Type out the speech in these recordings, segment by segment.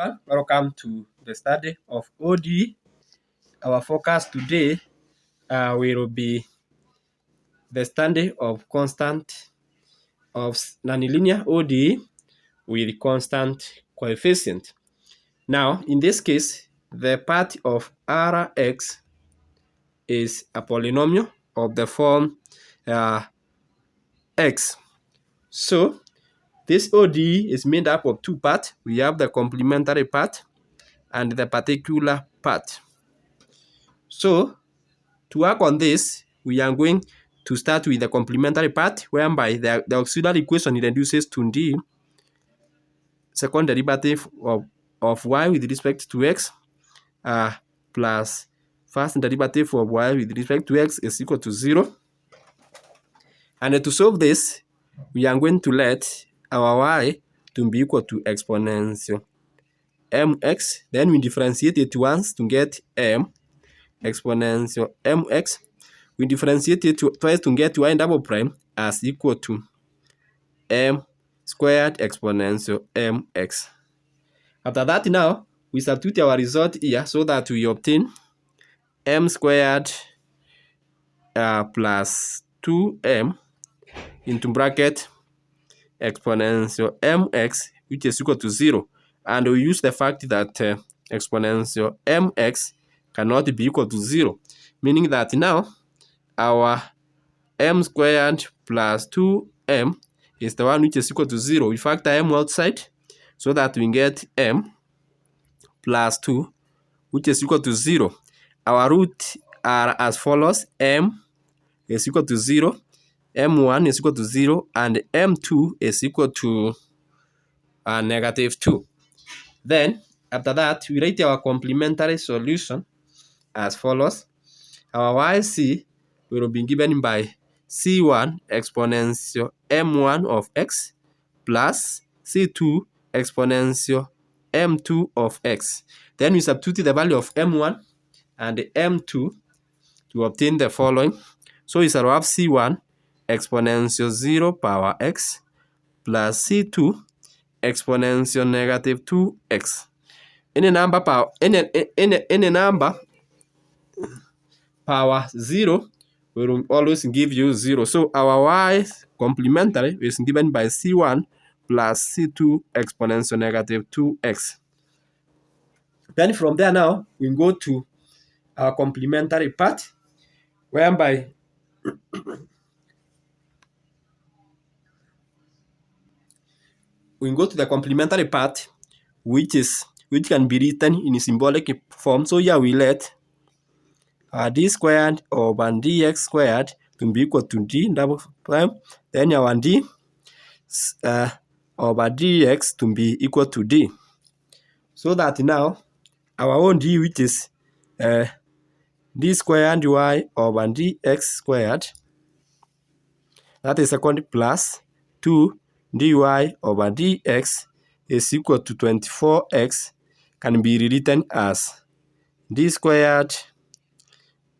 everyone. Welcome to the study of ODE. Our focus today will be the study of constant of nonlinear ODE with constant coefficient. Now, in this case, the part of Rx is a polynomial of the form x. So, this ODE is made up of two parts. We have the complementary part and the particular part. So, to work on this, we are going to start with the complementary part, whereby the auxiliary equation reduces to d second derivative of y with respect to x plus first derivative of y with respect to x is equal to 0. And to solve this, we are going to let our y to be equal to exponential mx. Then we differentiate it once to get m exponential mx. We differentiate it twice to get y double prime as equal to m squared exponential mx. After that, now we substitute our result here so that we obtain m squared plus 2m into bracket exponential mx, which is equal to 0. And we use the fact that exponential mx cannot be equal to 0, meaning that now our m squared plus 2m is the one which is equal to 0. We factor m outside so that we get m plus 2, which is equal to 0. Our roots are as follows: m is equal to 0, m1 is equal to 0, and m2 is equal to negative 2. Then, after that, we write our complementary solution as follows. Our yc will be given by c1 exponential m1 of x plus c2 exponential m2 of x. Then we substitute the value of m1 and m2 to obtain the following. So we shall have c1 exponential 0 power x plus c2 exponential negative 2x. Any number power 0 will always give you 0. So our y complementary is given by c1 plus c2 exponential negative 2x. Then from there now, we go to our complementary part, whereby we go to the complementary part, which can be written in symbolic form. So here we let d squared over dx squared to be equal to d double prime. Then our d over dx to be equal to d. So that now our own d, which is d squared y over dx squared, that is second plus 2 dy over dx is equal to 24x, can be rewritten as d squared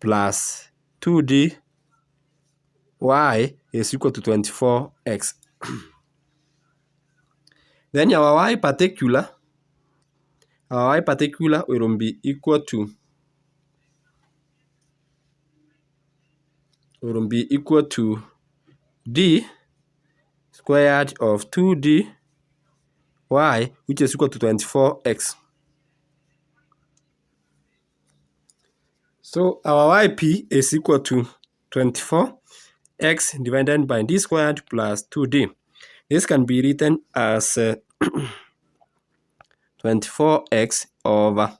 plus 2dy is equal to 24x. Then our y particular will be equal to d squared of 2dy, which is equal to 24x. So our yp is equal to 24x divided by d squared plus 2d. This can be written as 24x over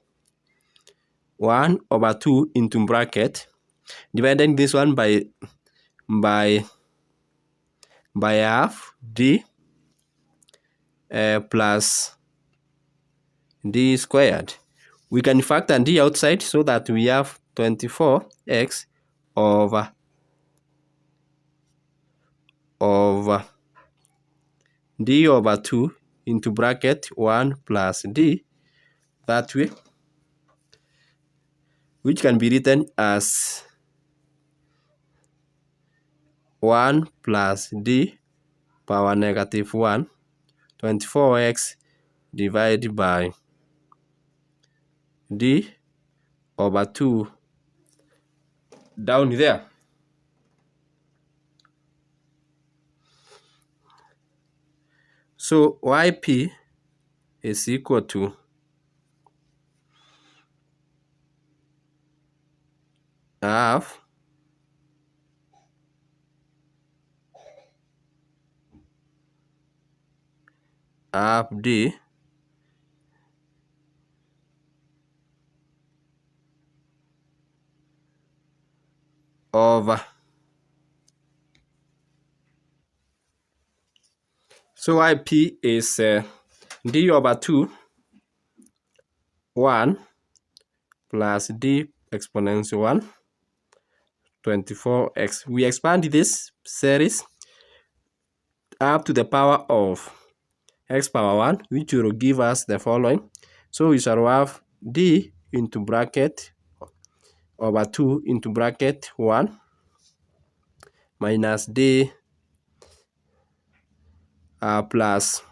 1 over 2 into bracket, dividing this one by half d plus d squared. We can factor d outside so that we have 24x over d over 2 into bracket 1 plus d, that way, which can be written as 1 plus d power negative 1, 24x divided by d over 2 down there. So yp is equal to half d over, so yp is d over 2 1 plus d exponential 1 24x. We expand this series up to the power of x power 1, which will give us the following. So we shall have d into bracket over 2 into bracket 1 minus d plus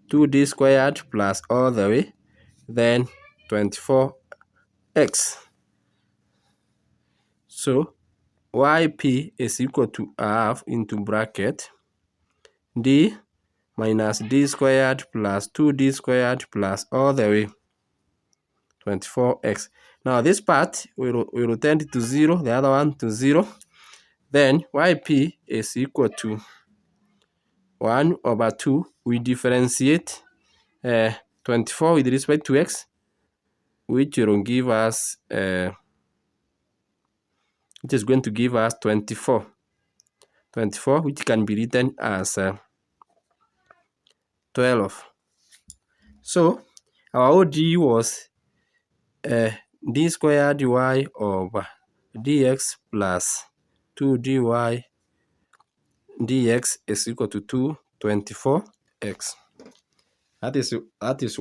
2d squared plus all the way, then 24x. So yp is equal to half into bracket d minus d squared plus 2d squared plus all the way 24x. Now this part will return to 0, the other one to 0. Then yp is equal to 1 over 2. We differentiate 24 with respect to x, which will give us which is going to give us 24. 24, which can be written as 12. So our ODE was d squared y over dx plus 2dy dx is equal to 224x. That is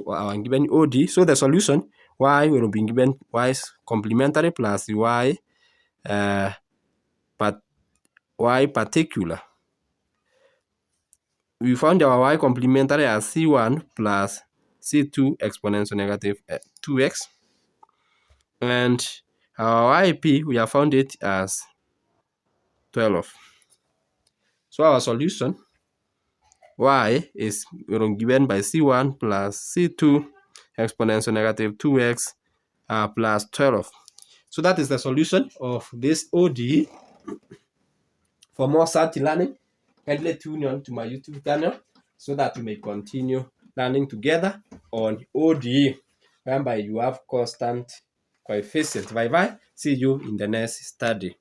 our given OD. So the solution, y will be given y complementary plus y y particular. We found our y complementary as c1 plus c2 exponential negative 2x. And our yp, we have found it as 12. So our solution, y is given by c1 plus c2 exponential negative 2x plus 12. So that is the solution of this ODE. For more such learning, kindly tune in to my YouTube channel so that we may continue learning together on ODE, whereby you have constant coefficients. Bye bye. See you in the next study.